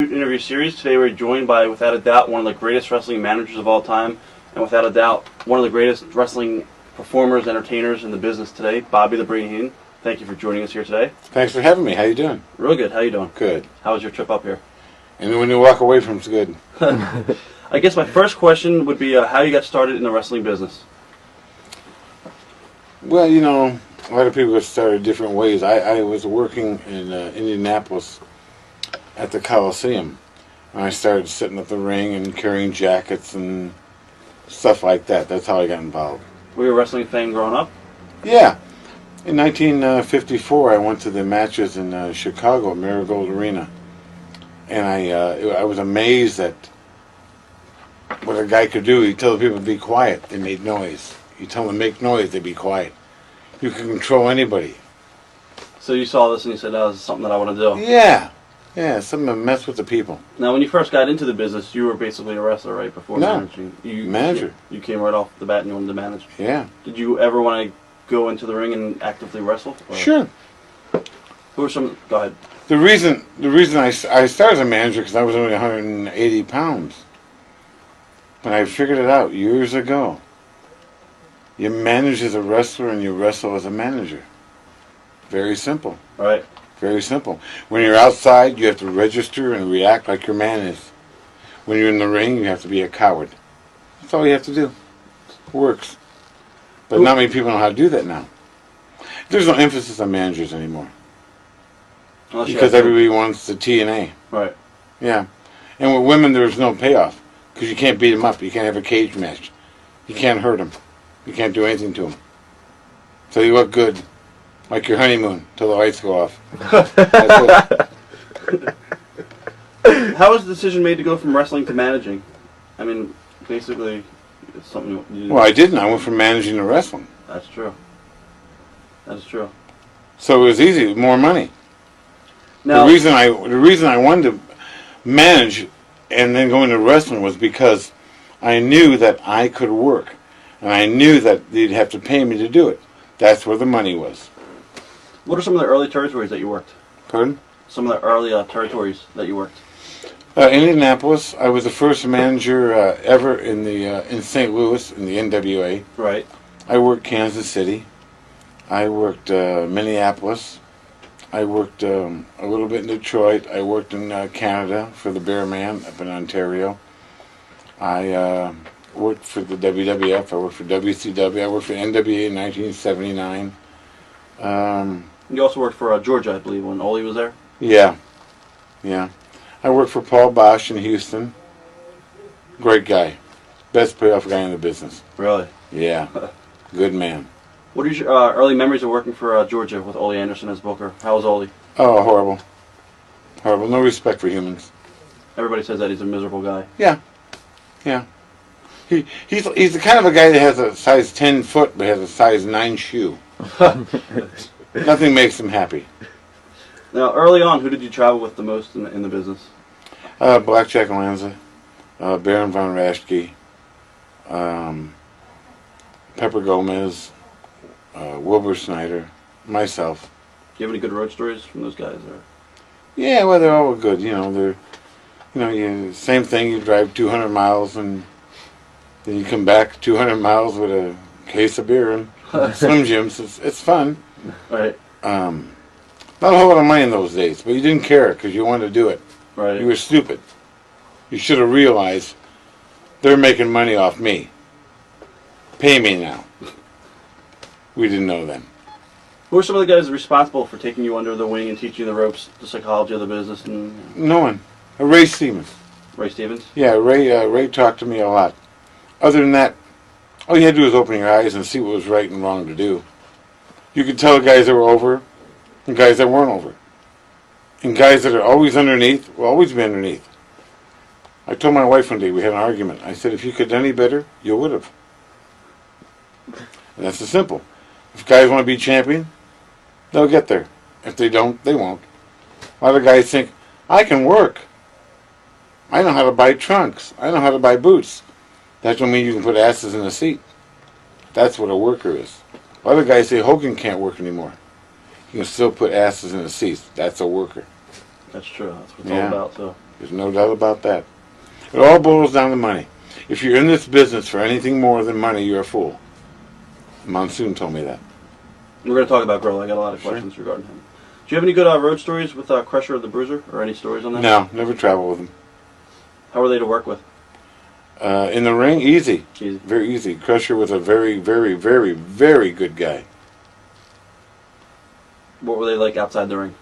Interview series. Today we're joined by, without a doubt, one of the greatest wrestling managers of all time, and without a doubt, one of the greatest wrestling performers, entertainers in the business today, Bobby the Brain Heenan. Thank you for joining us here today. Thanks for having me. How you doing? Real good. How you doing? Good. How was your trip up here? And when you walk away from it's good. I guess my first question would be how you got started in the wrestling business. Well, you know, a lot of people get started different ways. I was working in Indianapolis at the Coliseum, and I started sitting at the ring and carrying jackets and stuff like that. That's how I got involved. Were you a wrestling fan growing up? Yeah. In 1954, I went to the matches in Chicago, Marigold Arena, and I was amazed at what a guy could do. He told people to be quiet, they made noise. You tell them to make noise, they be quiet. You can control anybody. So you saw this and you said, "Oh, this is something that I want to do." Yeah, something to mess with the people. Now, when you first got into the business, you were basically a wrestler, right? Before managing. Manager. You came right off the bat and you wanted to manage. Yeah. Did you ever want to go into the ring and actively wrestle? Or? Sure. Who were some? Go ahead. The reason I started as a manager because I was only 180 pounds. But I figured it out years ago. You manage as a wrestler and you wrestle as a manager. Very simple. Right. Very simple. When you're outside, you have to register and react like your man is. When you're in the ring, you have to be a coward. That's all you have to do. It works. But not many people know how to do that now. There's no emphasis on managers anymore. Because everybody wants the TNA. Right. Yeah. And with women, there's no payoff. Because you can't beat them up. You can't have a cage match. You can't hurt them. You can't do anything to them. So you look good. Like your honeymoon, till the lights go off. That's it. How was the decision made to go from wrestling to managing? I mean, basically, it's something you Well, I didn't. I went from managing to wrestling. That's true. That's true. So it was easy, more money. Now, the reason I wanted to manage and then go into wrestling was because I knew that I could work, and I knew that they'd have to pay me to do it. That's where the money was. what are some of the early territories that you worked? Pardon? Some of the early territories that you worked. Indianapolis. I was the first manager ever in St. Louis in the NWA. Right. I worked Kansas City. I worked Minneapolis. I worked a little bit in Detroit. I worked in Canada for the Bear Man up in Ontario. I worked for the WWF. I worked for WCW. I worked for NWA in 1979. You also worked for Georgia, I believe, when Ole was there. Yeah. I worked for Paul Bosch in Houston. Great guy. Best payoff guy in the business. Really? Yeah. Good man. What are your early memories of working for Georgia with Ole Anderson as Booker? How was Ole? Oh, horrible. Horrible. No respect for humans. Everybody says that he's a miserable guy. Yeah. He's the kind of a guy that has a size 10 foot but has a size 9 shoe. Nothing makes him happy. Now, early on, who did you travel with the most in the business? Blackjack Lanza, Baron von Raschke, Pepper Gomez, Wilbur Snyder, myself. Do you have any good road stories from those guys? Or? Yeah, well, they're all good. Same thing. You drive 200 miles and then you come back 200 miles with a case of beer and Slim Jims. It's fun. Right. Not a whole lot of money in those days, but you didn't care because you wanted to do it. Right. You were stupid. You should have realized they're making money off me. Pay me now. We didn't know then. Who are some of the guys responsible for taking you under the wing and teaching you the ropes, the psychology of the business? And No one. Ray Stevens. Ray Stevens? Yeah, Ray talked to me a lot. Other than that, all you had to do was open your eyes and see what was right and wrong to do. You could tell the guys that were over and guys that weren't over. And guys that are always underneath will always be underneath. I told my wife one day, we had an argument. I said, if you could have done any better, you would have. And that's the simple. If guys want to be champion, they'll get there. If they don't, they won't. A lot of guys think, I can work. I know how to buy trunks. I know how to buy boots. That don't mean you can put asses in a seat. That's what a worker is. A lot of guys say Hogan can't work anymore. He can still put asses in the seats. That's a worker. That's true. That's what it's all about, so. There's no doubt about that. It all boils down to money. If you're in this business for anything more than money, you're a fool. Monsoon told me that. We're going to talk about Grohl. I got a lot of questions regarding him. Do you have any good road stories with Crusher the Bruiser, or any stories on that? No, never traveled with him. How were they to work with? In the ring, easy. Easy. Very easy. Crusher was a very, very, very, very good guy. What were they like outside the ring?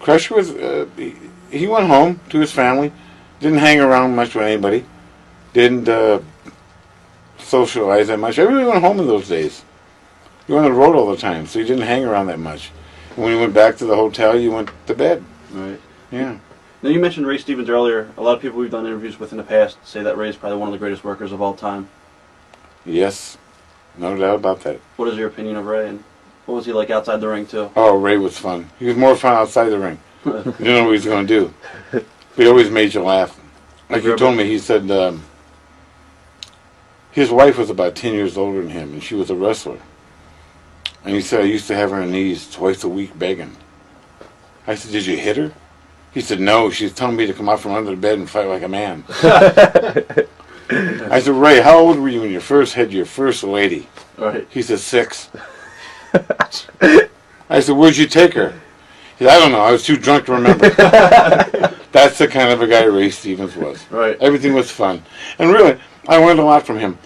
Crusher was, he went home to his family, didn't hang around much with anybody, didn't socialize that much. Everybody went home in those days. You were on the road all the time, so you didn't hang around that much. And when you went back to the hotel, you went to bed. Right. Yeah. Now, you mentioned Ray Stevens earlier. A lot of people we've done interviews with in the past say that Ray is probably one of the greatest workers of all time. Yes. No doubt about that. What is your opinion of Ray, and what was he like outside the ring, too? Oh, Ray was fun. He was more fun outside the ring. You didn't know what he was going to do. But he always made you laugh. Like he told me, he said his wife was about 10 years older than him, and she was a wrestler. And he said, I used to have her on her knees twice a week begging. I said, did you hit her? He said, no, she's telling me to come out from under the bed and fight like a man. I said, Ray, how old were you when you first had your first lady? Right. He said, 6. I said, where'd you take her? He said, I don't know, I was too drunk to remember. That's the kind of a guy Ray Stevens was. Right. Everything was fun. And really, I learned a lot from him.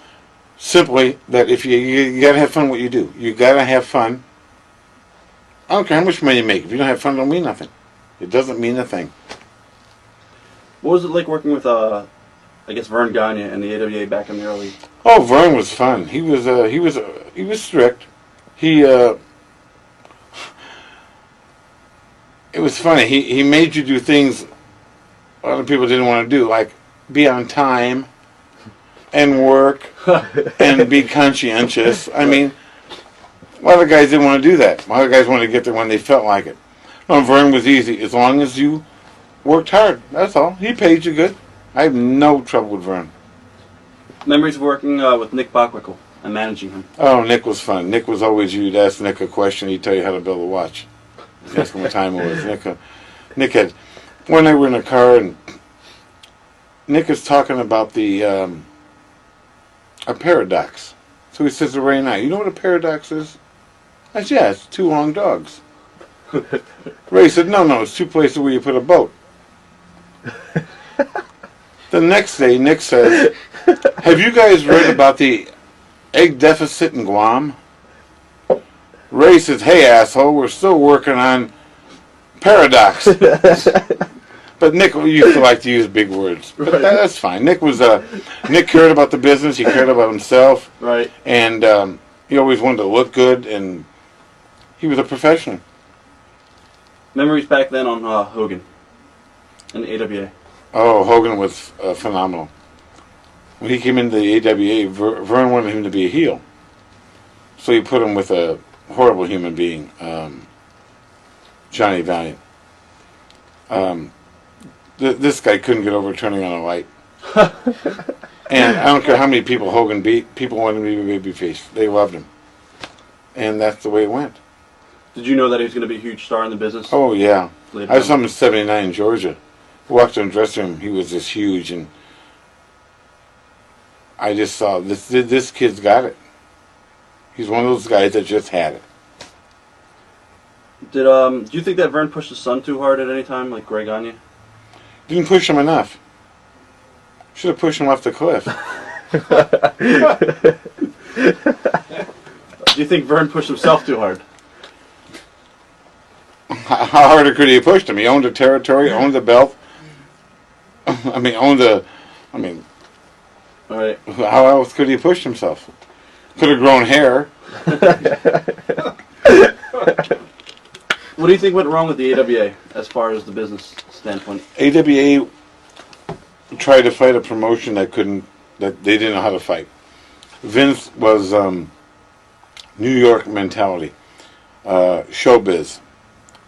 Simply that if you got to have fun what you do. You got to have fun. I don't care how much money you make. If you don't have fun, it don't mean nothing. It doesn't mean a thing. What was it like working with, I guess, Vern Gagne and the AWA back in the early... Oh, Vern was fun. He was strict. It was funny. He made you do things a lot of people didn't want to do, like be on time and work and be conscientious. I mean, a lot of guys didn't want to do that. A lot of guys wanted to get there when they felt like it. No, Vern was easy. As long as you worked hard, that's all. He paid you good. I have no trouble with Vern. Memories of working with Nick Bockwinkel and managing him. Oh, Nick was fun. Nick was always, you'd ask Nick a question, he'd tell you how to build a watch. You'd ask him what time it was. Nick had, one night we're in a car and Nick is talking about a paradox. So he says to Ray and I, you know what a paradox is? I said, yeah, it's 2 long dogs. Ray said, no, it's 2 places where you put a boat. The next day, Nick says, have you guys read about the egg deficit in Guam? Ray says, hey, asshole, we're still working on paradox. But Nick used to like to use big words. But that's fine. Nick cared about the business. He cared about himself. Right. And he always wanted to look good, and he was a professional. Memories back then on Hogan and the AWA. Oh, Hogan was phenomenal. When he came into the AWA, Vern wanted him to be a heel. So he put him with a horrible human being, Johnny Valiant. This guy couldn't get over turning on a light. And I don't care how many people Hogan beat, people wanted him to be a babyface. They loved him. And that's the way it went. Did you know that he was going to be a huge star in the business? Oh, yeah. Later I saw on? him in 79 in Georgia. Walked in the dressing room, he was this huge, and I just saw, this kid's got it. He's one of those guys that just had it. Do you think that Vern pushed his son too hard at any time, like Greg Gagne? Didn't push him enough. Should have pushed him off the cliff. Do you think Vern pushed himself too hard? How harder could he have pushed him? He owned the territory, owned the belt. All right. How else could he have pushed himself? Could have grown hair. What do you think went wrong with the AWA as far as the business standpoint? AWA tried to fight a promotion that they didn't know how to fight. Vince was New York mentality, showbiz.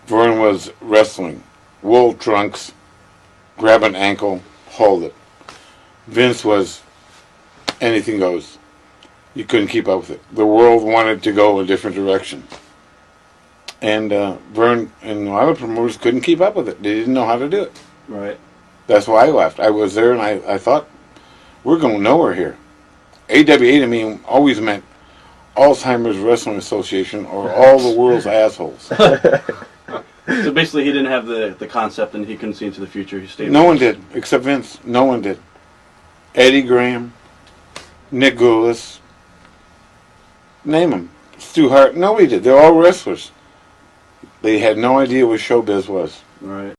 Vern was wrestling, wool trunks, grab an ankle, hold it. Vince was anything goes. You couldn't keep up with it. The world wanted to go a different direction. And Vern and a lot of promoters couldn't keep up with it. They didn't know how to do it. Right. That's why I left. I was there and I thought, we're going nowhere here. AWA to me always meant Alzheimer's Wrestling Association or all the world's assholes. So basically, he didn't have the concept, and he couldn't see into the future. He stayed. No one did, except Vince. No one did. Eddie Graham, Nick Goulas, name them. Stu Hart. Nobody did. They're all wrestlers. They had no idea what showbiz was. Right.